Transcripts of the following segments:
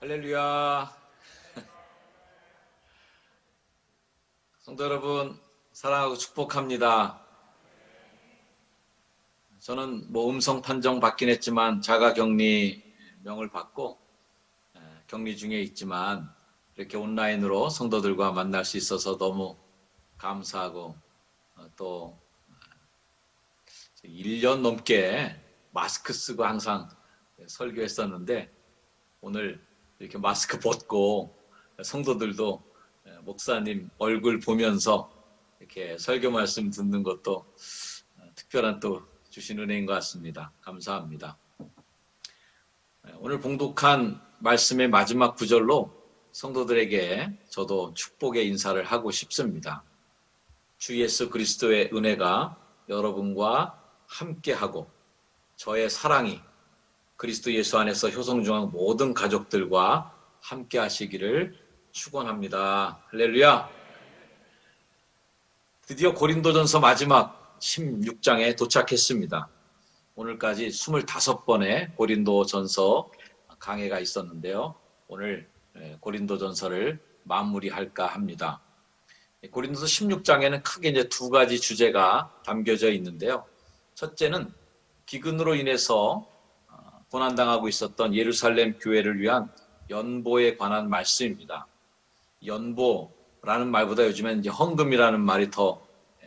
할렐루야. 성도 여러분, 사랑하고 축복합니다. 저는 음성 판정 받긴 했지만 자가 격리 명을 받고 격리 중에 있지만 이렇게 온라인으로 성도들과 만날 수 있어서 너무 감사하고 또 1년 넘게 마스크 쓰고 항상 설교했었는데 오늘 이렇게 마스크 벗고 성도들도 목사님 얼굴 보면서 이렇게 설교 말씀 듣는 것도 특별한 또 주신 은혜인 것 같습니다. 감사합니다. 오늘 봉독한 말씀의 마지막 구절로 성도들에게 저도 축복의 인사를 하고 싶습니다. 주 예수 그리스도의 은혜가 여러분과 함께하고 저의 사랑이 그리스도 예수 안에서 효성중앙 모든 가족들과 함께 하시기를 축원합니다. 할렐루야. 드디어 고린도전서 마지막 16장에 도착했습니다. 오늘까지 25번의 고린도전서 강해가 있었는데요. 오늘 고린도전서를 마무리할까 합니다. 고린도서 16장에는 크게 이제 두 가지 주제가 담겨져 있는데요. 첫째는 기근으로 인해서 고난당하고 있었던 예루살렘 교회를 위한 연보에 관한 말씀입니다. 연보라는 말보다 요즘엔 이제 헌금이라는 말이 더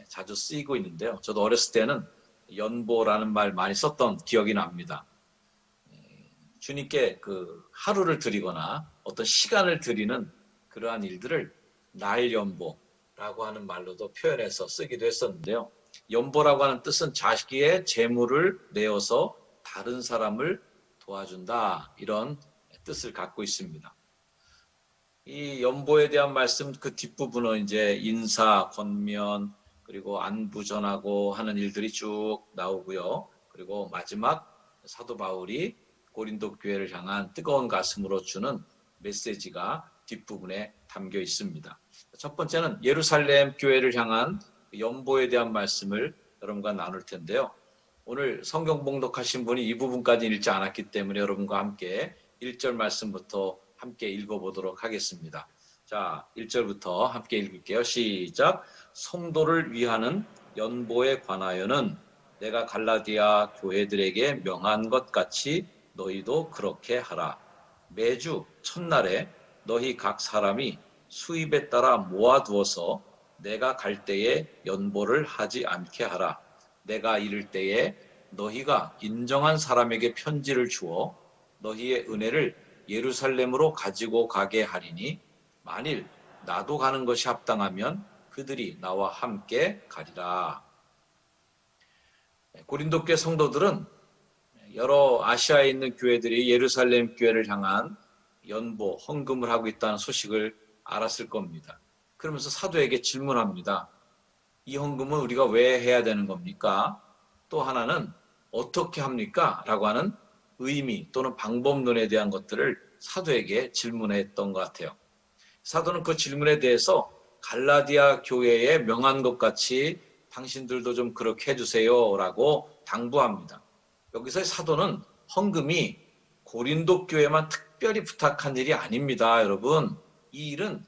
자주 쓰이고 있는데요. 저도 어렸을 때는 연보라는 말 많이 썼던 기억이 납니다. 주님께 그 하루를 드리거나 어떤 시간을 드리는 그러한 일들을 날연보라고 하는 말로도 표현해서 쓰기도 했었는데요. 연보라고 하는 뜻은 자기의 재물을 내어서 다른 사람을 도와준다, 이런 뜻을 갖고 있습니다. 이 연보에 대한 말씀 그 뒷부분은 이제 인사, 권면, 그리고 안부 전하고 하는 일들이 쭉 나오고요. 그리고 마지막 사도 바울이 고린도 교회를 향한 뜨거운 가슴으로 주는 메시지가 뒷부분에 담겨 있습니다. 첫 번째는 예루살렘 교회를 향한 연보에 대한 말씀을 여러분과 나눌 텐데요. 오늘 성경 봉독하신 분이 이 부분까지 읽지 않았기 때문에 여러분과 함께 1절 말씀부터 함께 읽어보도록 하겠습니다. 자, 1절부터 함께 읽을게요. 시작. 성도를 위하는 연보에 관하여는 내가 갈라디아 교회들에게 명한 것 같이 너희도 그렇게 하라. 매주 첫날에 너희 각 사람이 수입에 따라 모아두어서 내가 갈 때에 연보를 하지 않게 하라. 내가 이를 때에 너희가 인정한 사람에게 편지를 주어 너희의 은혜를 예루살렘으로 가지고 가게 하리니 만일 나도 가는 것이 합당하면 그들이 나와 함께 가리라. 고린도 교회 성도들은 여러 아시아에 있는 교회들이 예루살렘 교회를 향한 연보, 헌금을 하고 있다는 소식을 알았을 겁니다. 그러면서 사도에게 질문합니다. 이 헌금은 우리가 왜 해야 되는 겁니까? 또 하나는 어떻게 합니까? 라고 하는 의미 또는 방법론에 대한 것들을 사도에게 질문했던 것 같아요. 사도는 그 질문에 대해서 갈라디아 교회에 명한 것 같이 당신들도 좀 그렇게 해주세요 라고 당부합니다. 여기서 사도는 헌금이 고린도 교회만 특별히 부탁한 일이 아닙니다. 여러분, 이 일은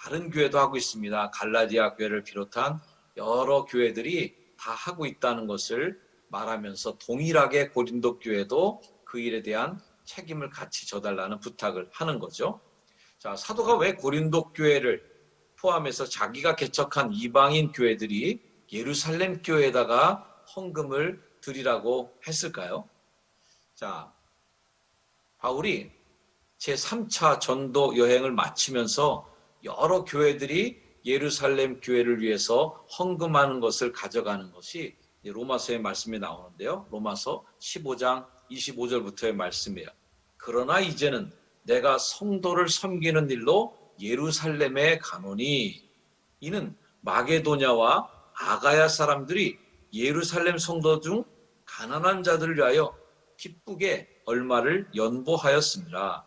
다른 교회도 하고 있습니다. 갈라디아 교회를 비롯한 여러 교회들이 다 하고 있다는 것을 말하면서 동일하게 고린도 교회도 그 일에 대한 책임을 같이 져달라는 부탁을 하는 거죠. 자, 사도가 왜 고린도 교회를 포함해서 자기가 개척한 이방인 교회들이 예루살렘 교회에다가 헌금을 드리라고 했을까요? 자, 바울이 제3차 전도 여행을 마치면서 여러 교회들이 예루살렘 교회를 위해서 헌금하는 것을 가져가는 것이 로마서의 말씀에 나오는데요. 로마서 15장 25절부터의 말씀이에요. 그러나 이제는 내가 성도를 섬기는 일로 예루살렘에 가노니 이는 마게도냐와 아가야 사람들이 예루살렘 성도 중 가난한 자들을 위하여 기쁘게 얼마를 연보하였습니다.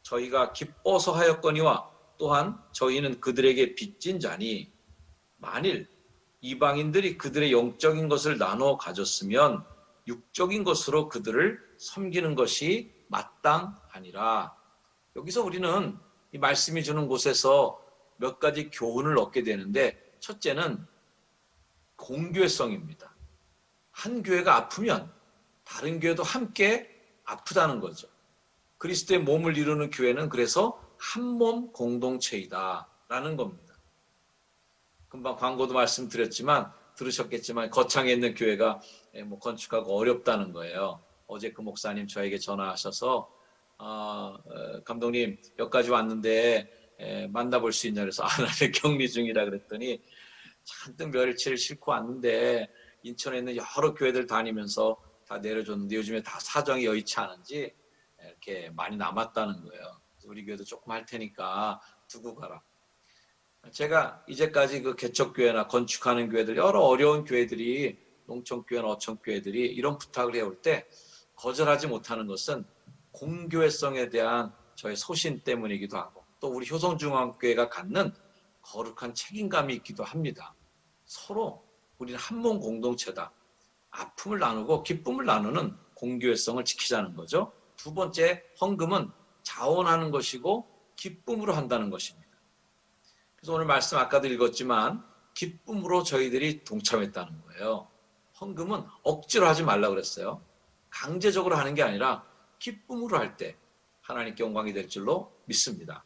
저희가 기뻐서 하였거니와 또한 저희는 그들에게 빚진 자니 만일 이방인들이 그들의 영적인 것을 나눠 가졌으면 육적인 것으로 그들을 섬기는 것이 마땅하니라. 여기서 우리는 이 말씀이 주는 곳에서 몇 가지 교훈을 얻게 되는데, 첫째는 공교회성입니다. 한 교회가 아프면 다른 교회도 함께 아프다는 거죠. 그리스도의 몸을 이루는 교회는 그래서 한 몸 공동체이다라는 겁니다. 금방 광고도 말씀드렸지만 들으셨겠지만 거창에 있는 교회가 건축하고 어렵다는 거예요. 어제 그 목사님 저에게 전화하셔서 감독님 여기까지 왔는데 만나볼 수 있냐 그래서 나는 격리 중이라 그랬더니 잔뜩 며칠 싣고 왔는데 인천에 있는 여러 교회들 다니면서 다 내려줬는데 요즘에 다 사정이 여의치 않은지 이렇게 많이 남았다는 거예요. 그래서 우리 교회도 조금 할 테니까 두고 가라. 제가 이제까지 그 개척교회나 건축하는 교회들, 여러 어려운 교회들이, 농촌교회나 어촌교회들이 이런 부탁을 해올 때 거절하지 못하는 것은 공교회성에 대한 저의 소신 때문이기도 하고, 또 우리 효성중앙교회가 갖는 거룩한 책임감이 있기도 합니다. 서로 우리는 한 몸 공동체다. 아픔을 나누고 기쁨을 나누는 공교회성을 지키자는 거죠. 두 번째, 헌금은 자원하는 것이고 기쁨으로 한다는 것입니다. 그래서 오늘 말씀 아까도 읽었지만 기쁨으로 저희들이 동참했다는 거예요. 헌금은 억지로 하지 말라고 그랬어요. 강제적으로 하는 게 아니라 기쁨으로 할 때 하나님께 영광이 될 줄로 믿습니다.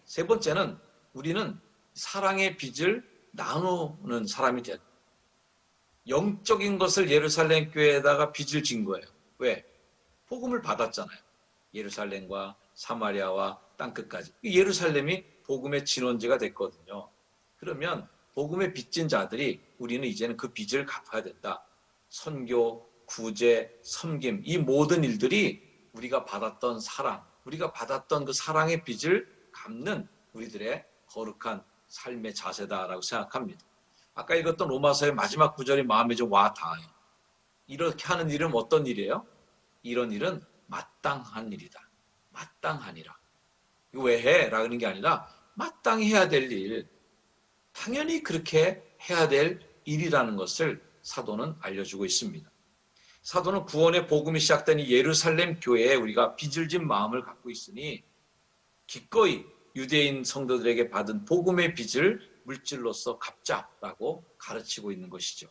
세 번째는 우리는 사랑의 빚을 나누는 사람이 됐다. 영적인 것을 예루살렘 교회에다가 빚을 진 거예요. 왜? 복음을 받았잖아요. 예루살렘과 사마리아와 땅끝까지. 예루살렘이 복음의 진원지가 됐거든요. 그러면 복음의 빚진 자들이 우리는 이제는 그 빚을 갚아야 된다. 선교, 구제, 섬김, 이 모든 일들이 우리가 받았던 사랑, 우리가 받았던 그 사랑의 빚을 갚는 우리들의 거룩한 삶의 자세다라고 생각합니다. 아까 읽었던 로마서의 마지막 구절이 마음에 좀 와 닿아요. 이렇게 하는 일은 어떤 일이에요? 이런 일은 마땅한 일이다. 마땅하니라. 이거 왜 해? 라는 게 아니라 마땅히 해야 될 일, 당연히 그렇게 해야 될 일이라는 것을 사도는 알려주고 있습니다. 사도는 구원의 복음이 시작된 이 예루살렘 교회에 우리가 빚을 진 마음을 갖고 있으니 기꺼이 유대인 성도들에게 받은 복음의 빚을 물질로서 갚자라고 가르치고 있는 것이죠.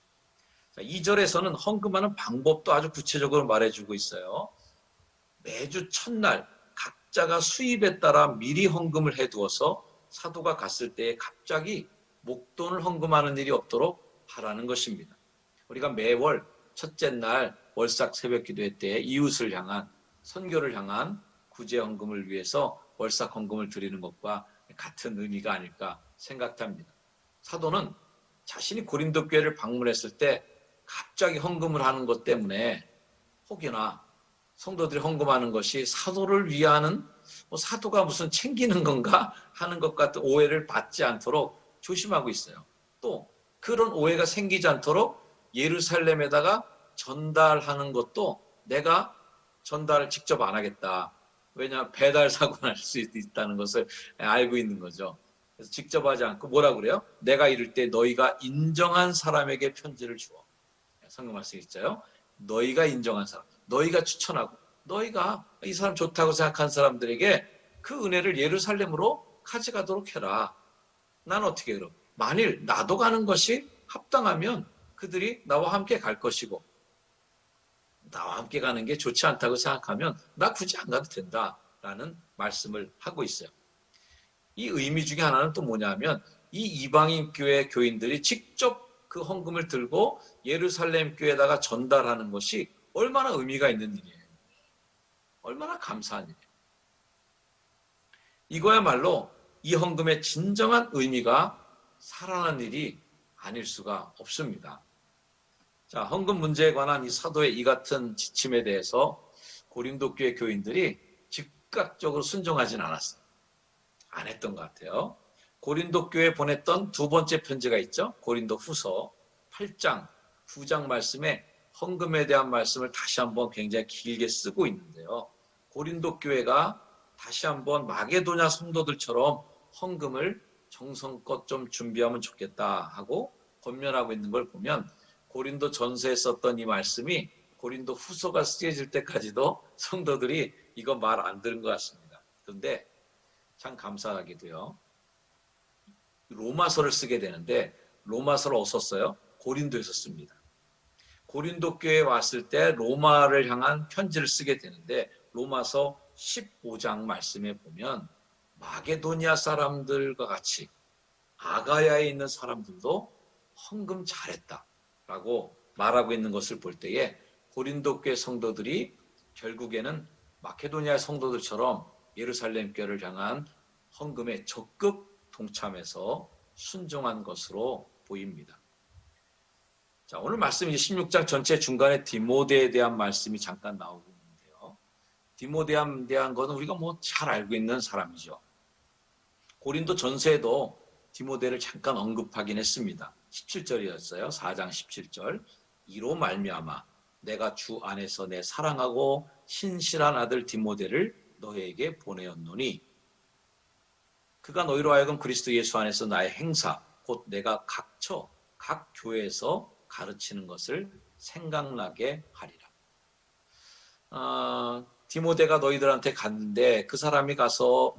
2절에서는 헌금하는 방법도 아주 구체적으로 말해주고 있어요. 매주 첫날 각자가 수입에 따라 미리 헌금을 해두어서 사도가 갔을 때 갑자기 목돈을 헌금하는 일이 없도록 하라는 것입니다. 우리가 매월 첫째 날 월삭 새벽 기도회 때 이웃을 향한, 선교를 향한 구제 헌금을 위해서 월삭 헌금을 드리는 것과 같은 의미가 아닐까 생각합니다. 사도는 자신이 고린도 교회를 방문했을 때 갑자기 헌금을 하는 것 때문에 혹여나 성도들이 헌금하는 것이 사도를 위하는, 사도가 무슨 챙기는 건가 하는 것 같은 오해를 받지 않도록 조심하고 있어요. 또 그런 오해가 생기지 않도록 예루살렘에다가 전달하는 것도 내가 전달을 직접 안 하겠다. 왜냐하면 배달 사고가 날 수 있다는 것을 알고 있는 거죠. 그래서 직접 하지 않고 뭐라고 그래요? 내가 이럴 때 너희가 인정한 사람에게 편지를 주어. 성경 말씀 있죠. 너희가 인정한 사람, 너희가 추천하고, 너희가 이 사람 좋다고 생각한 사람들에게 그 은혜를 예루살렘으로 가져가도록 해라. 난 어떻게 그럼? 만일 나도 가는 것이 합당하면 그들이 나와 함께 갈 것이고, 나와 함께 가는 게 좋지 않다고 생각하면 나 굳이 안 가도 된다라는 말씀을 하고 있어요. 이 의미 중에 하나는 또 뭐냐면 이 이방인 교회 교인들이 직접 그 헌금을 들고 예루살렘 교회에다가 전달하는 것이 얼마나 의미가 있는 일이에요. 얼마나 감사한 일이에요. 이거야말로 이 헌금의 진정한 의미가 살아난 일이 아닐 수가 없습니다. 자, 헌금 문제에 관한 이 사도의 이 같은 지침에 대해서 고린도 교회 교인들이 즉각적으로 순종하진 않았어요. 안 했던 것 같아요. 고린도 교회에 보냈던 두 번째 편지가 있죠. 고린도 후서 8장, 9장 말씀에 헌금에 대한 말씀을 다시 한번 굉장히 길게 쓰고 있는데요. 고린도 교회가 다시 한번 마게도냐 성도들처럼 헌금을 정성껏 좀 준비하면 좋겠다 하고 권면하고 있는 걸 보면 고린도 전서에 썼던 이 말씀이 고린도 후서가 쓰여질 때까지도 성도들이 이거 말 안 들은 것 같습니다. 그런데 참 감사하게도요. 로마서를 쓰게 되는데 로마서를 어디서 써요? 고린도에서 씁니다. 고린도 교회에 왔을 때 로마를 향한 편지를 쓰게 되는데 로마서 15장 말씀에 보면 마게도니아 사람들과 같이 아가야에 있는 사람들도 헌금 잘했다라고 말하고 있는 것을 볼 때에 고린도 교회 성도들이 결국에는 마케도니아 성도들처럼 예루살렘 교회를 향한 헌금에 적극 동참해서 순종한 것으로 보입니다. 자, 오늘 말씀 이제 16장 전체 중간에 디모데에 대한 말씀이 잠깐 나오고 있는데요. 디모데에 대한 것은 우리가 뭐 잘 알고 있는 사람이죠. 고린도 전서에도 디모데를 잠깐 언급하긴 했습니다. 17절이었어요. 4장 17절. 이로 말미암아 내가 주 안에서 내 사랑하고 신실한 아들 디모데를 너희에게 보내었노니 그가 너희로 하여금 그리스도 예수 안에서 나의 행사 곧 내가 각처 각 교회에서 가르치는 것을 생각나게 하리라. 디모데가 너희들한테 갔는데 그 사람이 가서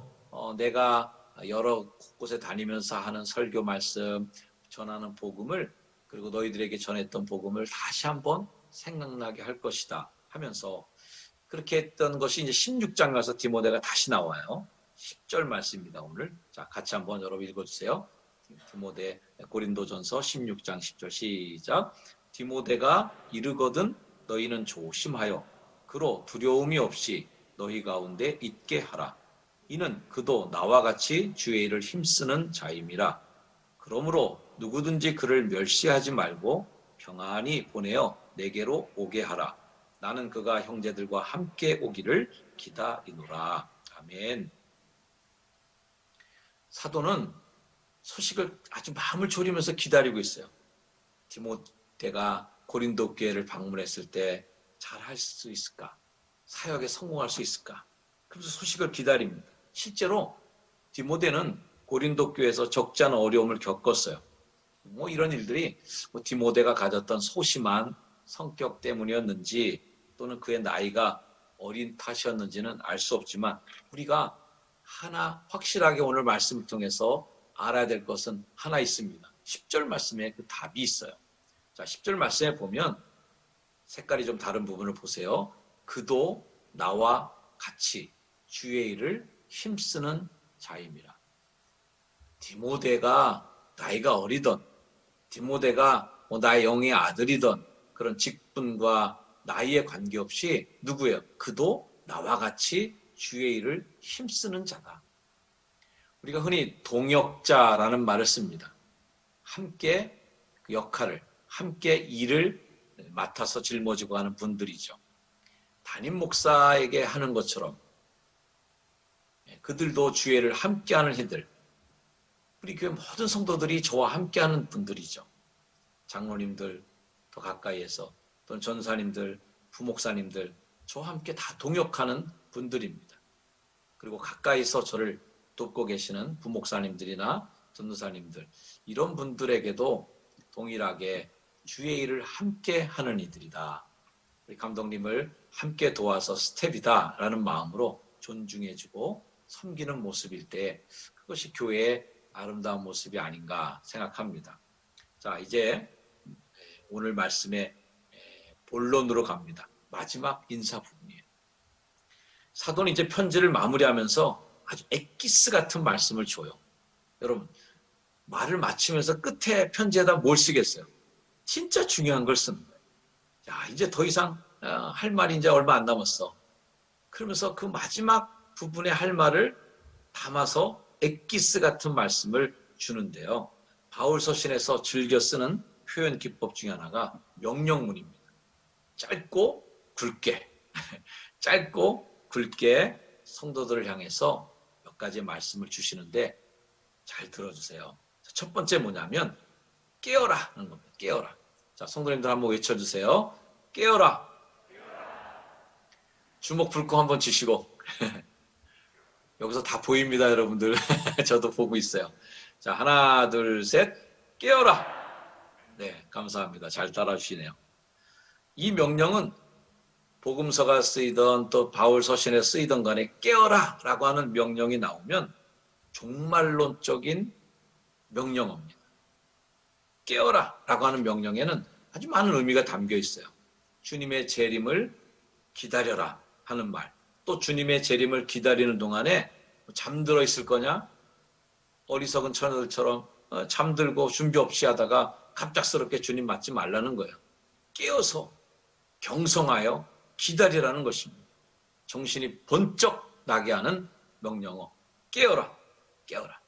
내가 여러 곳에 다니면서 하는 설교 말씀, 전하는 복음을 그리고 너희들에게 전했던 복음을 다시 한번 생각나게 할 것이다 하면서 그렇게 했던 것이 이제 16장 가서 디모데가 다시 나와요. 10절 말씀입니다. 오늘. 자, 같이 한번 여러분 읽어주세요. 디모데 고린도전서 16장 10절 시작. 디모데가 이르거든 너희는 조심하여 그로 두려움이 없이 너희 가운데 있게 하라. 이는 그도 나와 같이 주의 일을 힘쓰는 자임이라. 그러므로 누구든지 그를 멸시하지 말고 평안히 보내어 내게로 오게 하라. 나는 그가 형제들과 함께 오기를 기다리노라. 아멘. 사도는 소식을 아주 마음을 졸이면서 기다리고 있어요. 디모데가 고린도 교회를 방문했을 때 잘 할 수 있을까? 사역에 성공할 수 있을까? 그래서 소식을 기다립니다. 실제로 디모데는 고린도 교회에서 적지 않은 어려움을 겪었어요. 뭐 이런 일들이 디모데가 가졌던 소심한 성격 때문이었는지 또는 그의 나이가 어린 탓이었는지는 알 수 없지만 우리가 하나 확실하게 오늘 말씀을 통해서 알아야 될 것은 하나 있습니다. 10절 말씀에 그 답이 있어요. 자, 10절 말씀에 보면 색깔이 좀 다른 부분을 보세요. 그도 나와 같이 주의 일을 힘쓰는 자임이라. 디모데가 나이가 어리던 디모데가 나의 영의 아들이던 그런 직분과 나이에 관계없이 누구예요? 그도 나와 같이 주의 일을 힘쓰는 자다. 우리가 흔히 동역자라는 말을 씁니다. 함께 그 역할을, 함께 일을 맡아서 짊어지고 하는 분들이죠. 담임 목사에게 하는 것처럼 그들도 주의를 함께하는 이들, 우리 교회 모든 성도들이 저와 함께하는 분들이죠. 장로님들 더 가까이에서 또는 전사님들, 부목사님들 저와 함께 다 동역하는 분들입니다. 그리고 가까이서 저를 돕고 계시는 부목사님들이나 전도사님들 이런 분들에게도 동일하게 주의 일을 함께 하는 이들이다. 우리 감독님을 함께 도와서 스텝이다라는 마음으로 존중해주고 섬기는 모습일 때 그것이 교회의 아름다운 모습이 아닌가 생각합니다. 자, 이제 오늘 말씀의 본론으로 갑니다. 마지막 인사 부분이에요. 사도는 이제 편지를 마무리하면서 아주 엑기스 같은 말씀을 줘요. 여러분, 말을 마치면서 끝에 편지에다 뭘 쓰겠어요? 진짜 중요한 걸 쓰는 거예요. 야, 이제 더 이상 할 말이 이제 얼마 안 남았어. 그러면서 그 마지막 부분에 할 말을 담아서 엑기스 같은 말씀을 주는데요. 바울 서신에서 즐겨 쓰는 표현 기법 중에 하나가 명령문입니다. 짧고 굵게, 짧고 굵게 성도들을 향해서 몇 가지 말씀을 주시는데 잘 들어주세요. 첫 번째 뭐냐면 깨어라 하는 겁니다. 깨어라. 자, 성도님들 한번 외쳐주세요. 깨어라. 주먹 불고 한번 주시고 여기서 다 보입니다, 여러분들. 저도 보고 있어요. 자, 하나, 둘, 셋. 깨어라. 네, 감사합니다. 잘 따라주시네요. 이 명령은 복음서가 쓰이던 또 바울 서신에 쓰이던 간에 깨어라 라고 하는 명령이 나오면 종말론적인 명령어입니다. 깨어라 라고 하는 명령에는 아주 많은 의미가 담겨 있어요. 주님의 재림을 기다려라 하는 말, 또 주님의 재림을 기다리는 동안에 잠들어 있을 거냐? 어리석은 처녀들처럼 잠들고 준비 없이 하다가 갑작스럽게 주님 맞지 말라는 거예요. 깨어서 경성하여 기다리라는 것입니다. 정신이 번쩍 나게 하는 명령어. 깨어라, 깨어라.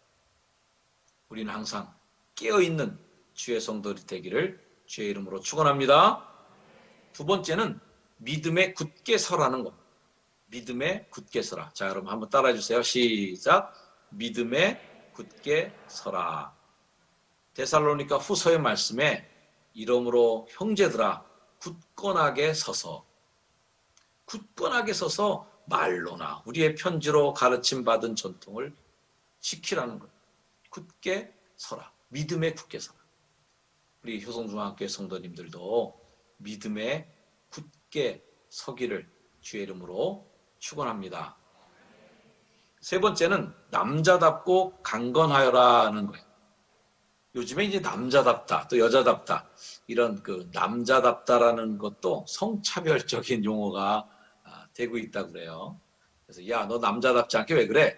우리는 항상 깨어있는 주의 성도들이 되기를 주의 이름으로 축원합니다. 두 번째는 믿음에 굳게 서라는 겁니다. 믿음에 굳게 서라. 자, 여러분 한번 따라해 주세요. 시작. 믿음에 굳게 서라. 데살로니가 후서의 말씀에 이러므로 형제들아 굳건하게 서서 말로나 우리의 편지로 가르침 받은 전통을 지키라는 것. 굳게 서라. 믿음에 굳게 서라. 우리 효성중학교의 성도님들도 믿음에 굳게 서기를 주의 이름으로 축원합니다. 세 번째는 남자답고 강건하여라는 거예요. 요즘에 이제 남자답다, 또 여자답다, 이런 그 남자답다라는 것도 성차별적인 용어가 되고 있다고 그래요. 그래서 야, 너 남자답지 않게 왜 그래?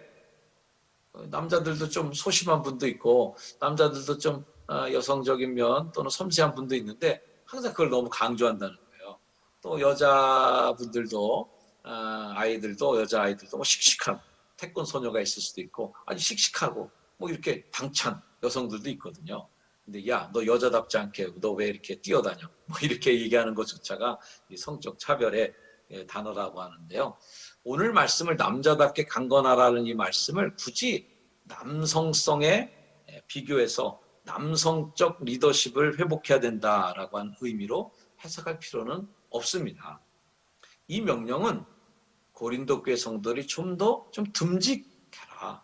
남자들도 좀 소심한 분도 있고, 남자들도 좀 여성적인 면 또는 섬세한 분도 있는데 항상 그걸 너무 강조한다는 거예요. 또 여자분들도 여자아이들도 뭐 씩씩한 태권 소녀가 있을 수도 있고 아주 씩씩하고 뭐 이렇게 당찬 여성들도 있거든요. 근데 야, 너 여자답지 않게 너 왜 이렇게 뛰어다녀? 뭐 이렇게 얘기하는 것조차가 이 성적 차별의 단어라고 하는데요. 오늘 말씀을 남자답게 강건하라는 이 말씀을 굳이 남성성에 비교해서 남성적 리더십을 회복해야 된다라고 하는 의미로 해석할 필요는 없습니다. 이 명령은 고린도 교회 성도들이 좀 더 듬직해라,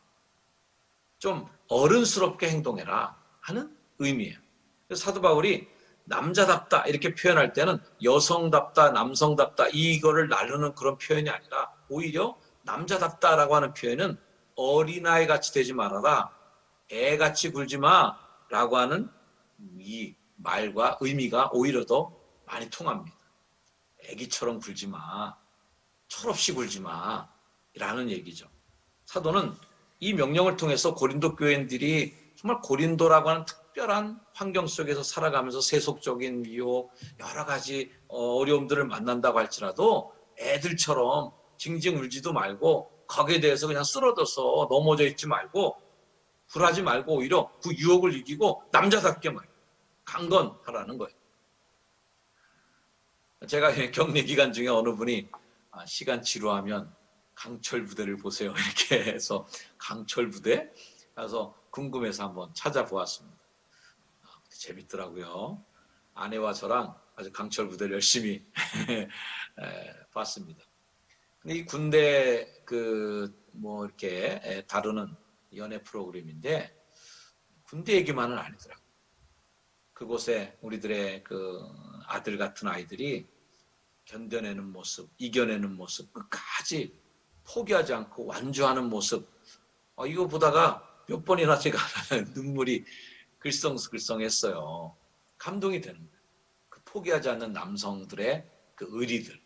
좀 어른스럽게 행동해라 하는 의미예요. 그래서 사도 바울이 남자답다 이렇게 표현할 때는 여성답다, 남성답다 이거를 나누는 그런 표현이 아니라 오히려 남자답다라고 하는 표현은 어린아이 같이 되지 말아라, 애같이 굴지 마라고 하는 이 말과 의미가 오히려 더 많이 통합니다. 애기처럼 굴지 마, 철없이 굴지 마 라는 얘기죠. 사도는 이 명령을 통해서 고린도 교인들이 정말 고린도라고 하는 특별한 환경 속에서 살아가면서 세속적인 미혹, 여러 가지 어려움들을 만난다고 할지라도 애들처럼 징징 울지도 말고 거기에 대해서 그냥 쓰러져서 넘어져 있지 말고 굴하지 말고 오히려 그 유혹을 이기고 남자답게 말이에요. 강건하라는 거예요. 제가 격리 기간 중에 어느 분이 시간 지루하면 강철 부대를 보세요 이렇게 해서 강철 부대? 그래서 궁금해서 한번 찾아보았습니다. 재밌더라고요. 아내와 저랑 아주 강철 부대를 열심히 봤습니다. 근데 이 군대 이렇게 다루는 연애 프로그램인데 군대 얘기만은 아니더라고요. 그곳에 우리들의 그 아들 같은 아이들이 견뎌내는 모습, 이겨내는 모습, 끝까지 포기하지 않고 완주하는 모습, 이거 보다가 몇 번이나 제가 눈물이 글썽글썽했어요. 감동이 되는 거예요. 그 포기하지 않는 남성들의 그 의리들,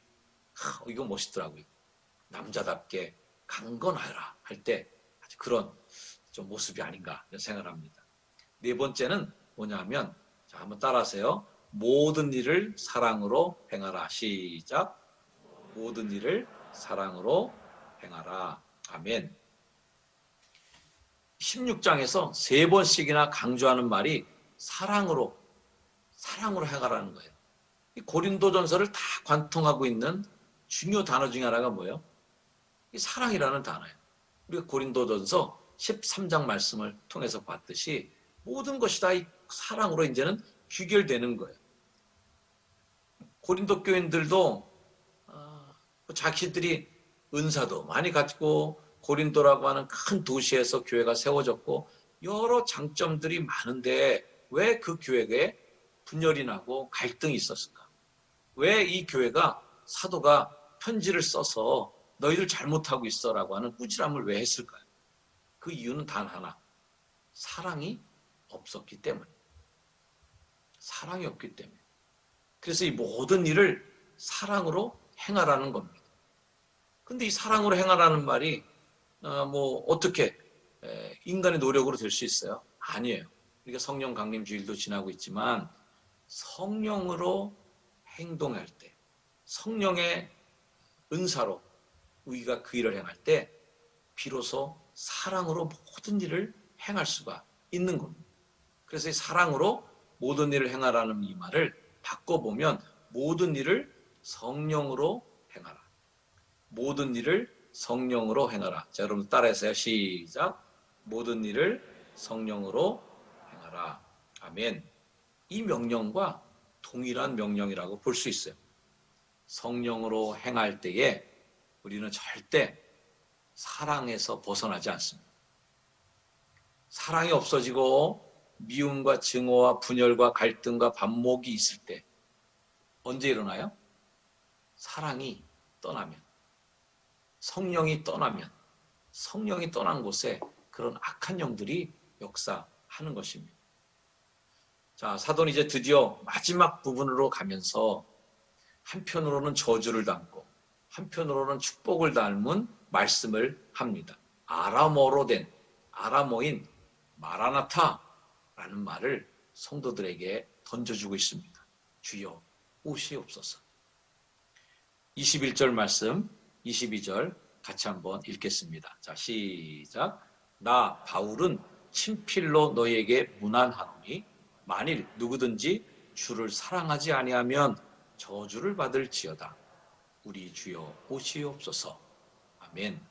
이거 멋있더라고요. 남자답게 강건하라 할 때 그런 좀 모습이 아닌가 생각을 합니다. 네 번째는 뭐냐면, 자, 한번 따라하세요. 모든 일을 사랑으로 행하라. 시작. 모든 일을 사랑으로 행하라. 아멘. 16장에서 3번씩이나 강조하는 말이 사랑으로 행하라는 거예요. 이 고린도전서를 다 관통하고 있는 중요 단어 중에 하나가 뭐예요? 이 사랑이라는 단어예요. 우리가 고린도전서 13장 말씀을 통해서 봤듯이 모든 것이 다 이 사랑으로 이제는 귀결되는 거예요. 고린도 교인들도 자기들이 은사도 많이 가지고 고린도라고 하는 큰 도시에서 교회가 세워졌고 여러 장점들이 많은데 왜 그 교회에 분열이 나고 갈등이 있었을까? 왜 이 교회가 사도가 편지를 써서 너희들 잘못하고 있어라고 하는 꾸지람을 왜 했을까요? 그 이유는 단 하나. 사랑이 없었기 때문에. 사랑이 없기 때문에. 그래서 이 모든 일을 사랑으로 행하라는 겁니다. 근데 이 사랑으로 행하라는 말이 어떻게 인간의 노력으로 될 수 있어요? 아니에요. 우리가 성령 강림 주일도 지나고 있지만 성령으로 행동할 때, 성령의 은사로 우리가 그 일을 행할 때 비로소 사랑으로 모든 일을 행할 수가 있는 겁니다. 그래서 이 사랑으로 모든 일을 행하라는 이 말을 바꿔보면 모든 일을 성령으로 행하라. 모든 일을 성령으로 행하라. 자, 여러분 따라해서요. 시작. 모든 일을 성령으로 행하라. 아멘. 이 명령과 동일한 명령이라고 볼 수 있어요. 성령으로 행할 때에 우리는 절대 사랑에서 벗어나지 않습니다. 사랑이 없어지고 미움과 증오와 분열과 갈등과 반목이 있을 때 언제 일어나요? 사랑이 떠나면, 성령이 떠나면, 성령이 떠난 곳에 그런 악한 영들이 역사하는 것입니다. 자, 사도는 이제 드디어 마지막 부분으로 가면서 한편으로는 저주를 담고 한편으로는 축복을 담은 말씀을 합니다. 아람어로 된 아람어인 마라나타라는 말을 성도들에게 던져주고 있습니다. 주여 오시옵소서. 21절 말씀, 22절 같이 한번 읽겠습니다. 자, 시작. 나 바울은 친필로 너희에게 문안하노니 만일 누구든지 주를 사랑하지 아니하면 저주를 받을지어다. 우리 주여 오시옵소서. 아멘.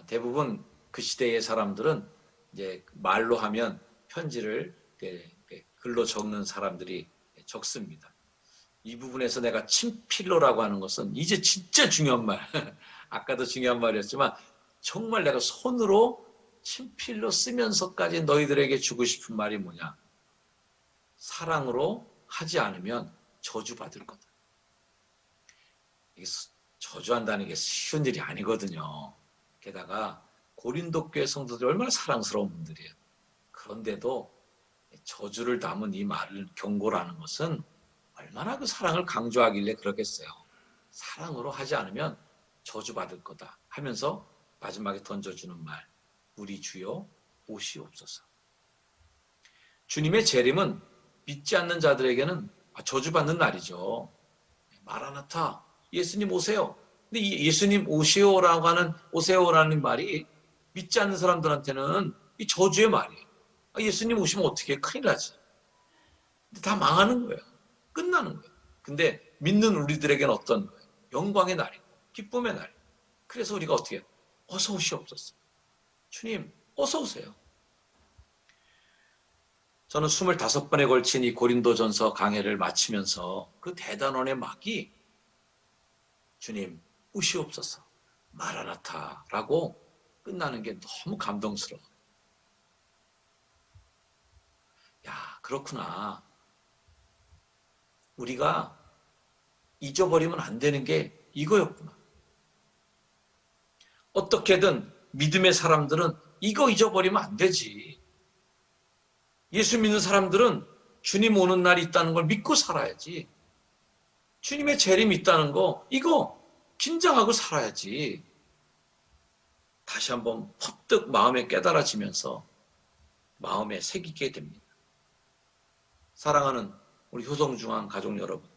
대부분 그 시대의 사람들은 이제 말로 하면 편지를 글로 적는 사람들이 적습니다. 이 부분에서 내가 친필로라고 하는 것은 이제 진짜 중요한 말. 아까도 중요한 말이었지만 정말 내가 손으로 친필로 쓰면서까지 너희들에게 주고 싶은 말이 뭐냐? 사랑으로 하지 않으면 저주받을 거다. 이게 저주한다는 게 쉬운 일이 아니거든요. 게다가 고린도 교회 성도들이 얼마나 사랑스러운 분들이에요. 그런데도 저주를 담은 이 말을 경고라는 것은 얼마나 그 사랑을 강조하길래 그러겠어요. 사랑으로 하지 않으면 저주받을 거다 하면서 마지막에 던져주는 말, 우리 주여 오시옵소서. 주님의 재림은 믿지 않는 자들에게는 저주받는 날이죠. 마라나타, 예수님 오세요. 근데 이 예수님 오시오라고 하는 오세오라는 말이 믿지 않는 사람들한테는 이 저주의 말이에요. 예수님 오시면 어떻게 해? 큰일 나지. 근데 다 망하는 거예요. 끝나는 거예요. 근데 믿는 우리들에게는 어떤 거예요? 영광의 날이고 기쁨의 날이고. 그래서 우리가 어떻게 해요? 어서 오시옵소서. 주님 어서 오세요. 저는 25번에 걸친 이 고린도전서 강해를 마치면서 그 대단원의 막이 주님 오시옵소서 마라나타라고 끝나는 게 너무 감동스러워. 야, 그렇구나. 우리가 잊어버리면 안 되는 게 이거였구나. 어떻게든 믿음의 사람들은 이거 잊어버리면 안 되지. 예수 믿는 사람들은 주님 오는 날이 있다는 걸 믿고 살아야지. 주님의 재림이 있다는 거 이거 긴장하고 살아야지. 다시 한번 퍼뜩 마음에 깨달아지면서 마음에 새기게 됩니다. 사랑하는 우리 효성중앙 가족 여러분,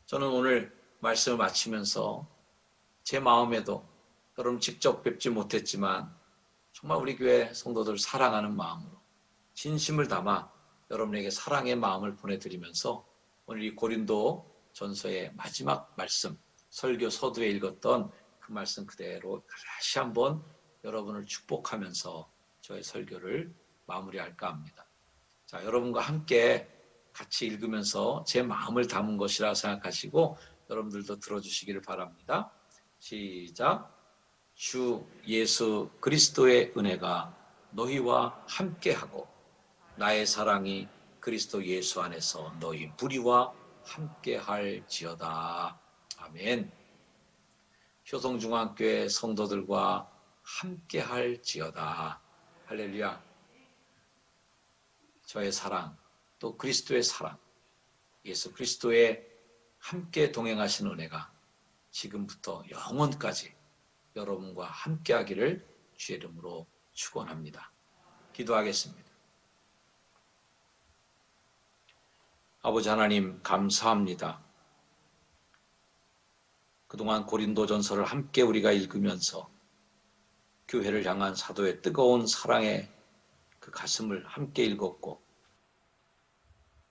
저는 오늘 말씀을 마치면서 제 마음에도 여러분 직접 뵙지 못했지만 정말 우리 교회 성도들 사랑하는 마음으로 진심을 담아 여러분에게 사랑의 마음을 보내드리면서 오늘 이 고린도 전서의 마지막 말씀, 설교 서두에 읽었던 그 말씀 그대로 다시 한번 여러분을 축복하면서 저의 설교를 마무리할까 합니다. 자, 여러분과 함께 같이 읽으면서 제 마음을 담은 것이라 생각하시고 여러분들도 들어주시기를 바랍니다. 시작. 주 예수 그리스도의 은혜가 너희와 함께하고 나의 사랑이 그리스도 예수 안에서 너희 무리와 함께 할지어다. 아멘. 효성중앙교회 성도들과 함께 할지어다. 할렐루야. 저의 사랑, 또 그리스도의 사랑, 예수 그리스도의 함께 동행하신 은혜가 지금부터 영원까지 여러분과 함께 하기를 주의 이름으로 축원합니다. 기도하겠습니다. 아버지 하나님, 감사합니다. 그동안 고린도전서를 함께 우리가 읽으면서 교회를 향한 사도의 뜨거운 사랑의 그 가슴을 함께 읽었고,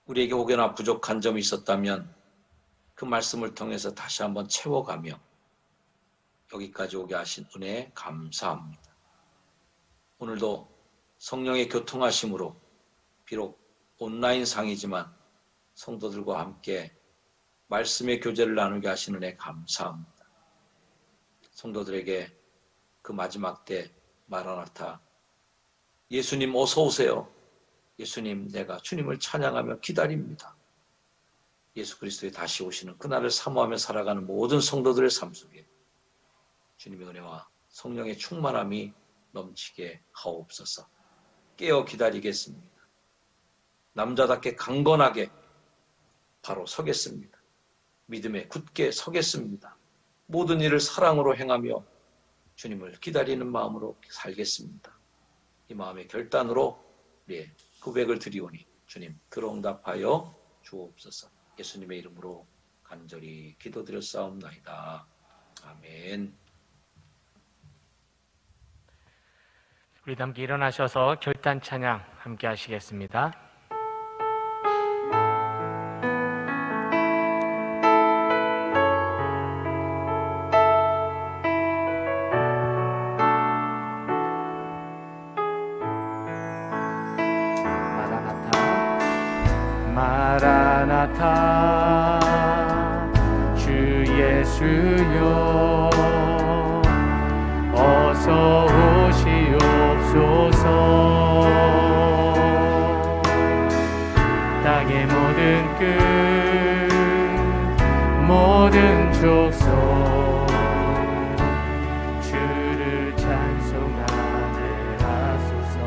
우리에게 혹여나 부족한 점이 있었다면 그 말씀을 통해서 다시 한번 채워가며 여기까지 오게 하신 은혜에 감사합니다. 오늘도 성령의 교통하심으로 비록 온라인상이지만 성도들과 함께 말씀의 교제를 나누게 하시는 은혜 감사합니다. 성도들에게 그 마지막 때 마라나타, 예수님 어서 오세요. 예수님, 내가 주님을 찬양하며 기다립니다. 예수 그리스도의 다시 오시는 그날을 사모하며 살아가는 모든 성도들의 삶 속에 주님의 은혜와 성령의 충만함이 넘치게 하옵소서. 깨어 기다리겠습니다. 남자답게 강건하게 바로 서겠습니다. 믿음에 굳게 서겠습니다. 모든 일을 사랑으로 행하며 주님을 기다리는 마음으로 살겠습니다. 이 마음의 결단으로 우리의 고백을 드리오니 주님 들어응답하여 주옵소서. 예수님의 이름으로 간절히 기도드렸사옵나이다. 아멘. 우리 함께 일어나셔서 결단 찬양 함께 하시겠습니다. 마라나타 주 예수여 어서 오시옵소서. 땅의 모든 끝 모든 족속 주를 찬송하게 하소서.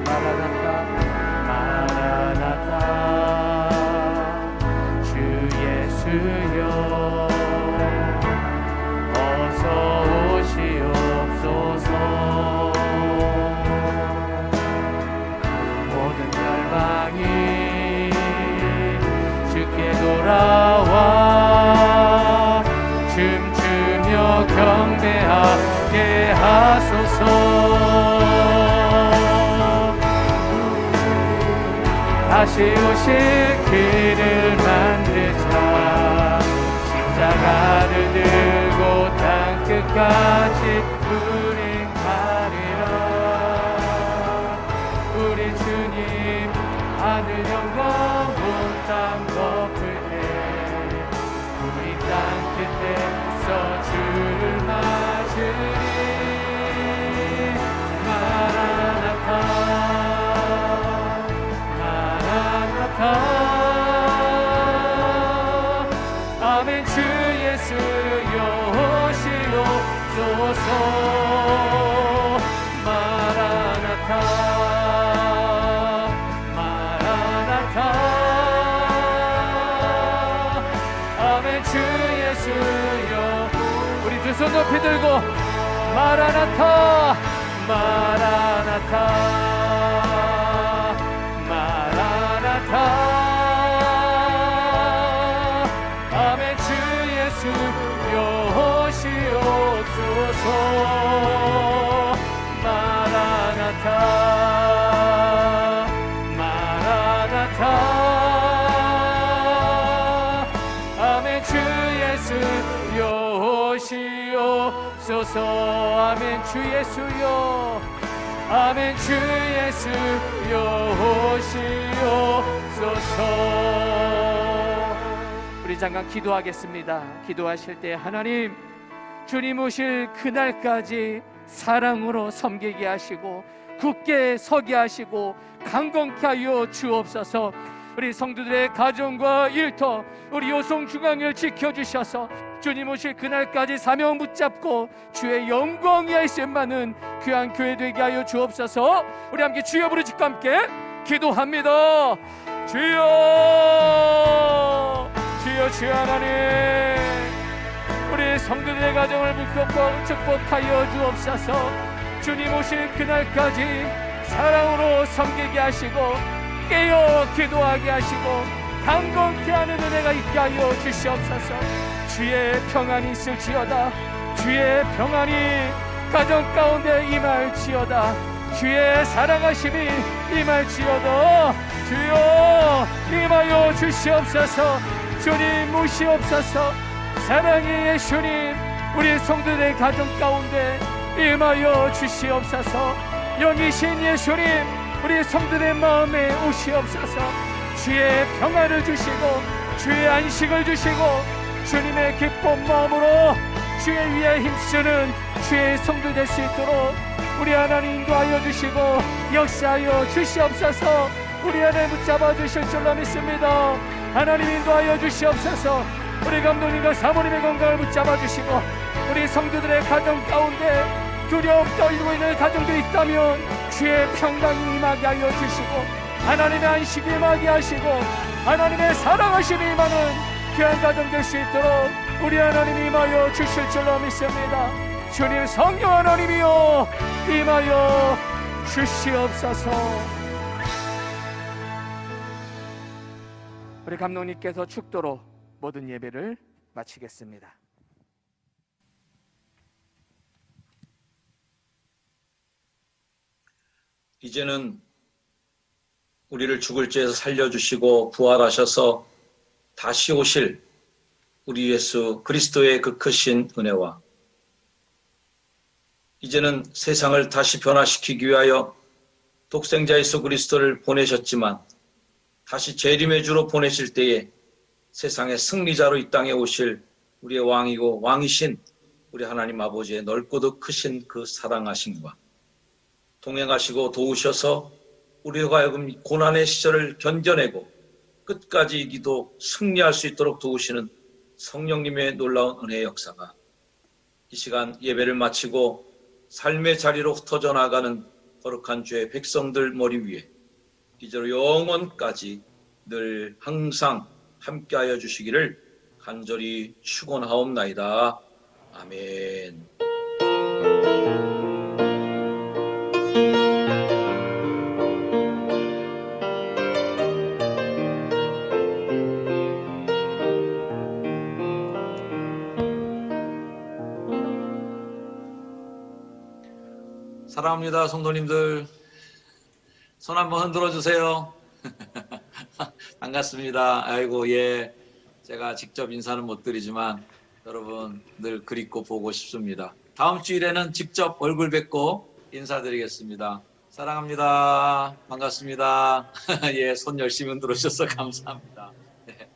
마라나타 주 예수여 어서 오시옵소서. 모든 열방이 주께 돌아와 춤추며 경배하게 하소서. 다시 오실 그를 만들자. 십자가를 들고 땅 끝까지 우린 가리라. 우리 주님 하늘 영광 온 땅 덮을 때 우리 땅 끝에서 주를 맞으리. 마라나타 아멘. 주 예수여 오시옵소서. 마라나타 마라나타 아멘. 주 예수여 우리 두 손 높이 들고 마라나타 마라나타 아멘. 주 예수여 오시옵소서. 마라나타 마라나타 아멘. 주 예수여 오시옵소서. 아멘. 주 예수여 아멘. 주 예수여 오시옵소서. 우리 잠깐 기도하겠습니다. 기도하실 때 하나님, 주님 오실 그날까지 사랑으로 섬기게 하시고 굳게 서게 하시고 강건케 하여 주옵소서. 우리 성도들의 가정과 일터, 우리 요송중앙을 지켜주셔서 주님 오실 그날까지 사명 붙잡고 주의 영광 위하여 쓰임받는 귀한 교회 되게 하여 주옵소서. 우리 함께 주여 부르짖고 함께 기도합니다. 주여, 주여, 주여 하나님, 우리 성도들의 가정을 축복하여 주옵소서. 주님 오실 그날까지 사랑으로 섬기게 하시고 깨어 기도하게 하시고 강건케 하는 은혜가 있게 하여 주시옵소서. 주의 평안이 있을지어다. 주의 평안이 가정 가운데 임할지어다. 주의 사랑하심이 임할지어다. 주여 임하여 주시옵소서. 주님 모시옵소서. 사랑의 예수님, 우리 성도들의 가정 가운데 임하여 주시옵소서. 영이신 예수님, 우리 성도들의 마음에 오시옵소서. 주의 평안을 주시고 주의 안식을 주시고 주님의 기쁜 마음으로 주의 위에 힘쓰는 주의 성도 될 수 있도록 우리 하나님 인도하여 주시고 역사하여 주시옵소서. 우리 안에 붙잡아 주실 줄로 믿습니다. 하나님 인도하여 주시옵소서. 우리 감독님과 사모님의 건강을 붙잡아 주시고 우리 성도들의 가정 가운데 두려움 떨리고 있는 가정도 있다면 주의 평강이 임하게 하여 주시고 하나님의 안식이 임하게 하시고 하나님의 사랑하심이 임하는 귀한 가정 될 수 있도록 우리 하나님이 임하여 주실 줄로 믿습니다. 주님 성령 하나님이여 임하여 주시옵소서. 우리 감독님께서 축도로 모든 예배를 마치겠습니다. 이제는 우리를 죽을 죄에서 살려주시고 부활하셔서 다시 오실 우리 예수 그리스도의 그 크신 은혜와 이제는 세상을 다시 변화시키기 위하여 독생자 예수 그리스도를 보내셨지만 다시 재림의 주로 보내실 때에 세상의 승리자로 이 땅에 오실 우리의 왕이고 왕이신 우리 하나님 아버지의 넓고도 크신 그 사랑하심과 동행하시고 도우셔서 우리가 하여금 고난의 시절을 견뎌내고 끝까지 이기도 승리할 수 있도록 도우시는 성령님의 놀라운 은혜의 역사가 이 시간 예배를 마치고 삶의 자리로 흩어져 나가는 거룩한 주의 백성들 머리 위에 이제로 영원까지 늘 항상 함께하여 주시기를 간절히 축원하옵나이다. 아멘. 사랑합니다, 성도님들. 손 한번 흔들어 주세요. 반갑습니다. 아이고, 예. 제가 직접 인사는 못 드리지만 여러분 늘 그립고 보고 싶습니다. 다음 주일에는 직접 얼굴 뵙고 인사드리겠습니다. 사랑합니다. 반갑습니다. 예, 손 열심히 흔들어 주셔서 감사합니다. 네.